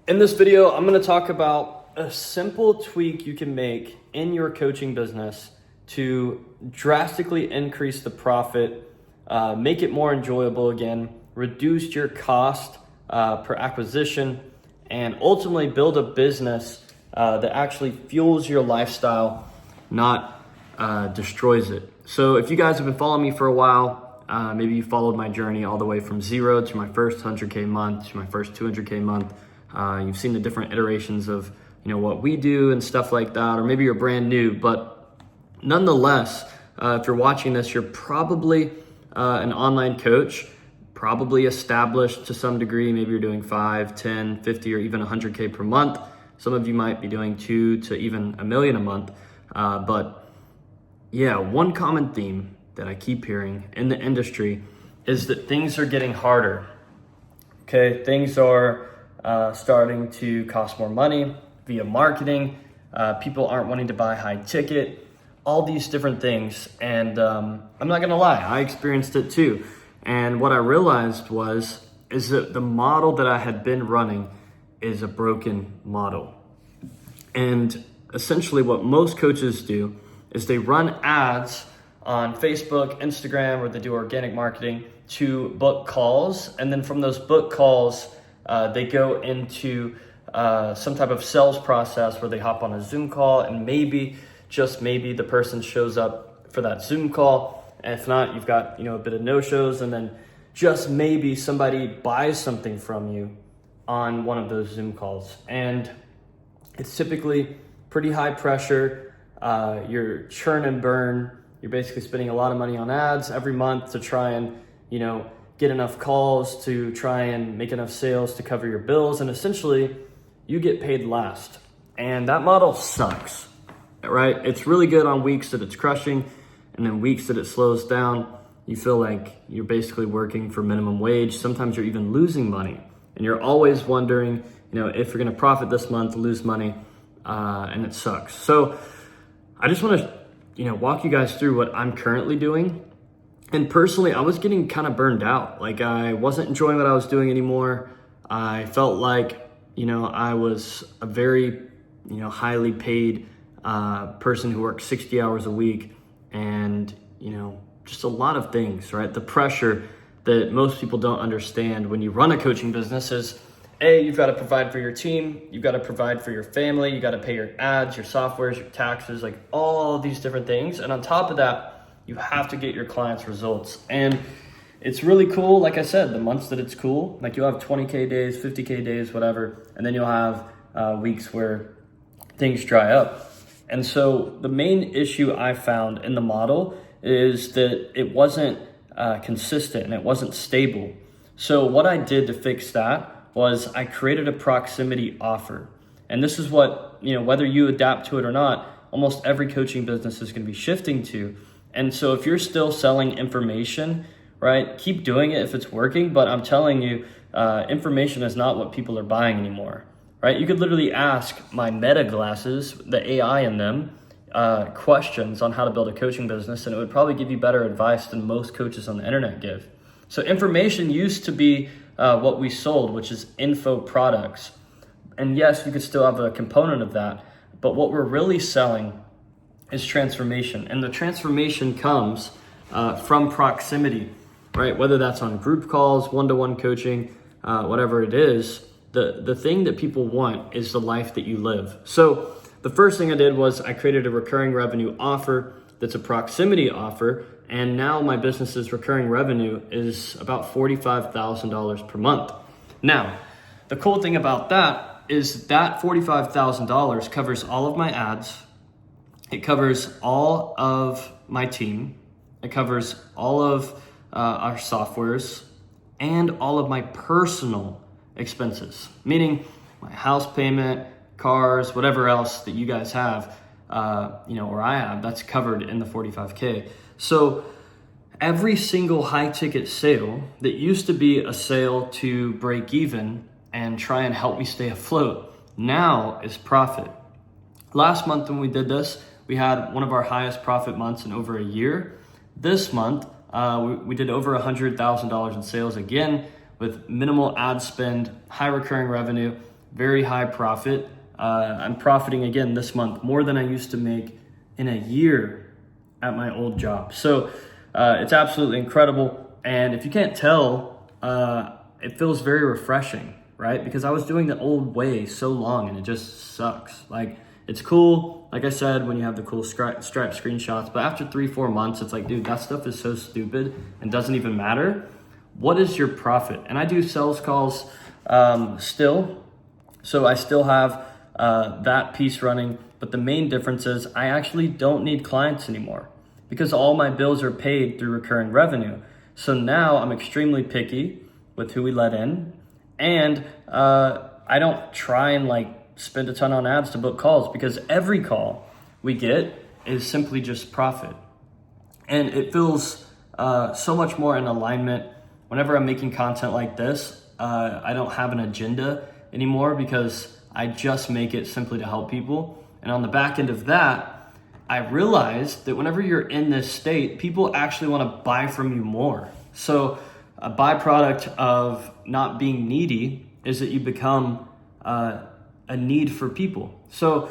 In this video, I'm going to talk about a simple tweak you can make in your coaching business to drastically increase the profit, make it more enjoyable again, reduce your cost per acquisition, and ultimately build a business that actually fuels your lifestyle, not destroys it. So if you guys have been following me for a while, maybe you followed my journey all the way from zero to my first 100K month, to my first 200K month. You've seen the different iterations of what we do and stuff like that, or maybe you're brand new, but nonetheless, if you're watching this, you're probably an online coach, probably established to some degree. Maybe you're doing 5, 10, 50, or even 100K per month. Some of you might be doing 2 to even $1 million a month. But yeah, one common theme that I keep hearing in the industry is that things are getting harder. Okay, things are starting to cost more money via marketing. People aren't wanting to buy high ticket, all these different things. And I'm not gonna lie, I experienced it too. And what I realized is that the model that I had been running is a broken model. And essentially what most coaches do is they run ads on Facebook, Instagram, or they do organic marketing to book calls. And then from those book calls, they go into some type of sales process where they hop on a Zoom call, and maybe, just maybe, the person shows up for that Zoom call. And if not, you've got a bit of no-shows, and then just maybe somebody buys something from you on one of those Zoom calls. And it's typically pretty high pressure. You're churn and burn. You're basically spending a lot of money on ads every month to try and get enough calls, to try and make enough sales to cover your bills, and essentially you get paid last. And that model sucks, right? It's really good on weeks that it's crushing, and then weeks that it slows down, you feel like you're basically working for minimum wage. Sometimes you're even losing money, and you're always wondering, if you're gonna profit this month, lose money, and it sucks. So I just wanna, walk you guys through what I'm currently doing. And personally, I was getting kind of burned out. Like, I wasn't enjoying what I was doing anymore. I felt like, I was a very, highly paid person who worked 60 hours a week, and, just a lot of things, right? The pressure that most people don't understand when you run a coaching business is, A, you've got to provide for your team, you've got to provide for your family, you got to pay your ads, your softwares, your taxes, like all these different things. And on top of that, you have to get your clients results. And it's really cool. Like I said, the months that it's cool, like you'll have 20K days, 50K days, whatever. And then you'll have weeks where things dry up. And so the main issue I found in the model is that it wasn't consistent and it wasn't stable. So what I did to fix that was I created a proximity offer. And this is what, whether you adapt to it or not, almost every coaching business is going to be shifting to. And so if you're still selling information, right, keep doing it if it's working. But I'm telling you, information is not what people are buying anymore, right? You could literally ask my Meta glasses, the AI in them, questions on how to build a coaching business, and it would probably give you better advice than most coaches on the internet give. So information used to be what we sold, which is info products. And yes, you could still have a component of that, but what we're really selling is transformation. And the transformation comes from proximity, right? Whether that's on group calls, one-to-one coaching, whatever it is, the thing that people want is the life that you live. So the first thing I did was I created a recurring revenue offer that's a proximity offer. And now my business's recurring revenue is about $45,000 per month. Now, the cool thing about that is that $45,000 covers all of my ads. It covers all of my team. It covers all of our softwares and all of my personal expenses, meaning my house payment, cars, whatever else that you guys have, or I have, that's covered in the 45K. So every single high ticket sale that used to be a sale to break even and try and help me stay afloat now is profit. Last month when we did this, we had one of our highest profit months in over a year. This month, we did over $100,000 in sales again with minimal ad spend, high recurring revenue, very high profit. I'm profiting again this month more than I used to make in a year at my old job. So it's absolutely incredible. And if you can't tell, it feels very refreshing, right? Because I was doing the old way so long and it just sucks. Like, it's cool, like I said, when you have the cool stripe screenshots, but after 3-4 months, it's like, dude, that stuff is so stupid and doesn't even matter. What is your profit? And I do sales calls still, so I still have that piece running, but the main difference is I actually don't need clients anymore because all my bills are paid through recurring revenue. So now I'm extremely picky with who we let in, and I don't try and like spend a ton on ads to book calls because every call we get is simply just profit. And it feels so much more in alignment. Whenever I'm making content like this, I don't have an agenda anymore because I just make it simply to help people. And on the back end of that, I realized that whenever you're in this state, people actually want to buy from you more. So a byproduct of not being needy is that you become a need for people. So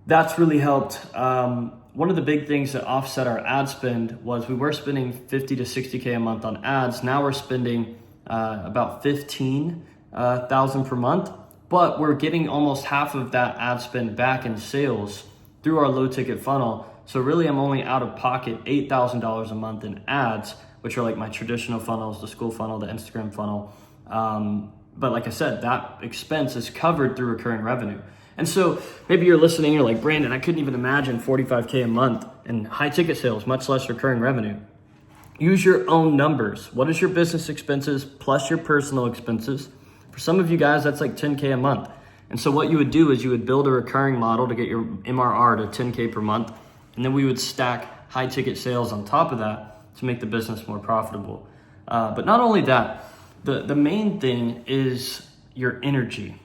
that's really helped. One of the big things that offset our ad spend was we were spending 50 to 60K a month on ads. Now we're spending about 15,000 per month, but we're getting almost half of that ad spend back in sales through our low ticket funnel. So really I'm only out of pocket $8,000 a month in ads, which are like my traditional funnels, the Skool funnel, the Instagram funnel. But like I said, that expense is covered through recurring revenue. And so maybe you're listening, you're like, Brandon, I couldn't even imagine 45K a month in high ticket sales, much less recurring revenue. Use your own numbers. What is your business expenses plus your personal expenses? For some of you guys, that's like 10K a month. And so what you would do is you would build a recurring model to get your MRR to 10K per month. And then we would stack high ticket sales on top of that to make the business more profitable. But not only that, the main thing is your energy.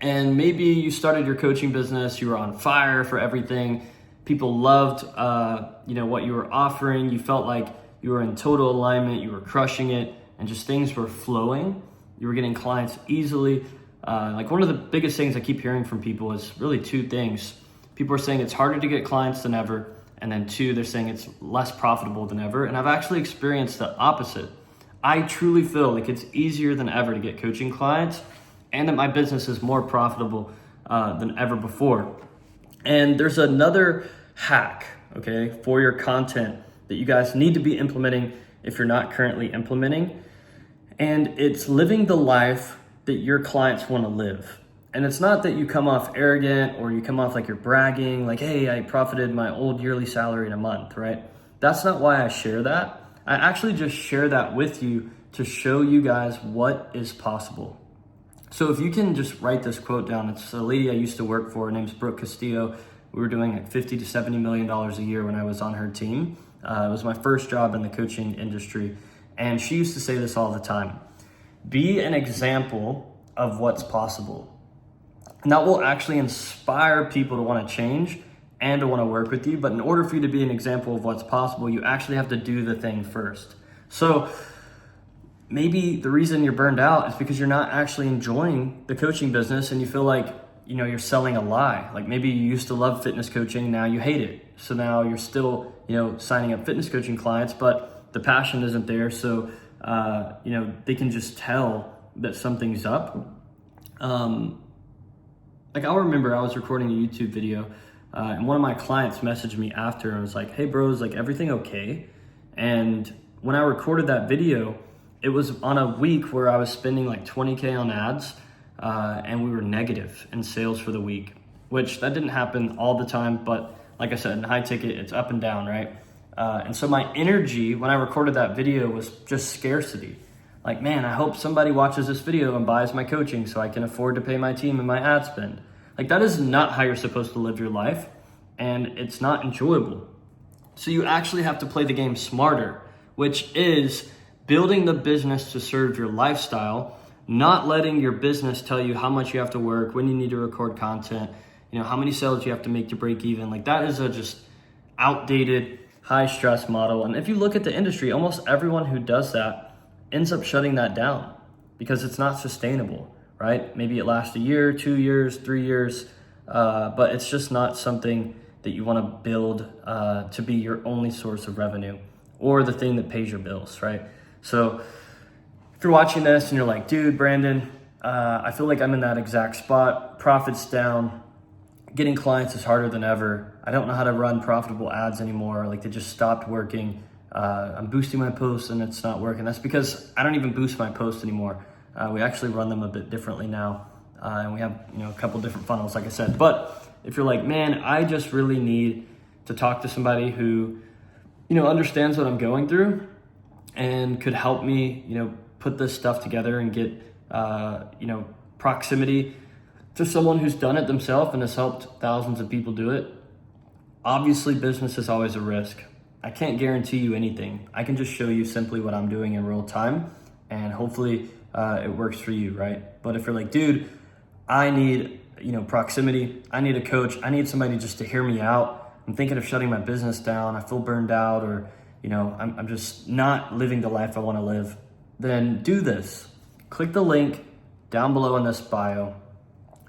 And maybe you started your coaching business, you were on fire for everything. People loved what you were offering. You felt like you were in total alignment, you were crushing it, and just things were flowing. You were getting clients easily. Like one of the biggest things I keep hearing from people is really two things. People are saying it's harder to get clients than ever. And then two, they're saying it's less profitable than ever. And I've actually experienced the opposite. I truly feel like it's easier than ever to get coaching clients and that my business is more profitable than ever before. And there's another hack, okay, for your content that you guys need to be implementing if you're not currently implementing. And it's living the life that your clients want to live. And it's not that you come off arrogant or you come off like you're bragging, like, hey, I profited my old yearly salary in a month, right? That's not why I share that. I actually just share that with you to show you guys what is possible. So if you can just write this quote down, it's a lady I used to work for, her name's Brooke Castillo. We were doing like $50 to $70 million a year when I was on her team. It was my first job in the coaching industry. And she used to say this all the time: be an example of what's possible. And that will actually inspire people to want to change and to want to work with you. But in order for you to be an example of what's possible, you actually have to do the thing first. So maybe the reason you're burned out is because you're not actually enjoying the coaching business and you feel like, you're selling a lie. Like maybe you used to love fitness coaching, now you hate it. So now you're still, signing up fitness coaching clients, but the passion isn't there. So, they can just tell that something's up. Like I'll remember I was recording a YouTube video and one of my clients messaged me after and was like, hey bro, is like everything okay? And when I recorded that video, it was on a week where I was spending like 20K on ads and we were negative in sales for the week, which that didn't happen all the time. But like I said, in high ticket, it's up and down, right? And so my energy when I recorded that video was just scarcity. Like, man, I hope somebody watches this video and buys my coaching so I can afford to pay my team and my ad spend. Like that is not how you're supposed to live your life, and it's not enjoyable. So you actually have to play the game smarter, which is building the business to serve your lifestyle, not letting your business tell you how much you have to work, when you need to record content, how many sales you have to make to break even. Like that is a just outdated, high stress model. And if you look at the industry, almost everyone who does that ends up shutting that down because it's not sustainable, right? Maybe it lasts a year, 2 years, 3 years, but it's just not something that you want to build to be your only source of revenue or the thing that pays your bills, right? So if you're watching this and you're like, dude, Brandon, I feel like I'm in that exact spot. Profits down, getting clients is harder than ever. I don't know how to run profitable ads anymore. Like, they just stopped working. I'm boosting my posts and it's not working. That's because I don't even boost my posts anymore. We actually run them a bit differently now. And we have, a couple different funnels, like I said. But if you're like, man, I just really need to talk to somebody who, understands what I'm going through and could help me, put this stuff together and get, proximity to someone who's done it themselves and has helped thousands of people do it. Obviously, business is always a risk. I can't guarantee you anything. I can just show you simply what I'm doing in real time, and hopefully it works for you, right? But if you're like, dude, I need, proximity. I need a coach. I need somebody just to hear me out. I'm thinking of shutting my business down. I feel burned out, or, I'm just not living the life I want to live. Then do this. Click the link down below in this bio,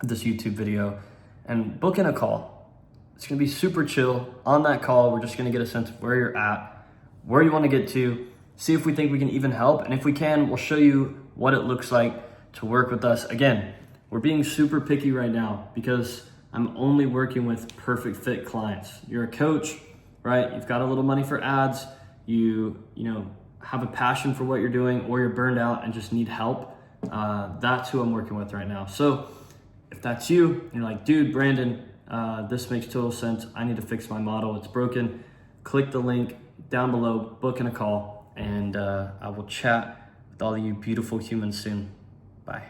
this YouTube video, and book in a call. It's gonna be super chill. On that call, we're just gonna get a sense of where you're at, where you wanna get to, see if we think we can even help. And if we can, we'll show you what it looks like to work with us. Again, we're being super picky right now because I'm only working with perfect fit clients. You're a coach, right? You've got a little money for ads. You have a passion for what you're doing, or you're burned out and just need help. That's who I'm working with right now. So if that's you, and you're like, dude, Brandon, this makes total sense. I need to fix my model. It's broken. Click the link down below, book in a call, and I will chat with all of you beautiful humans soon. Bye.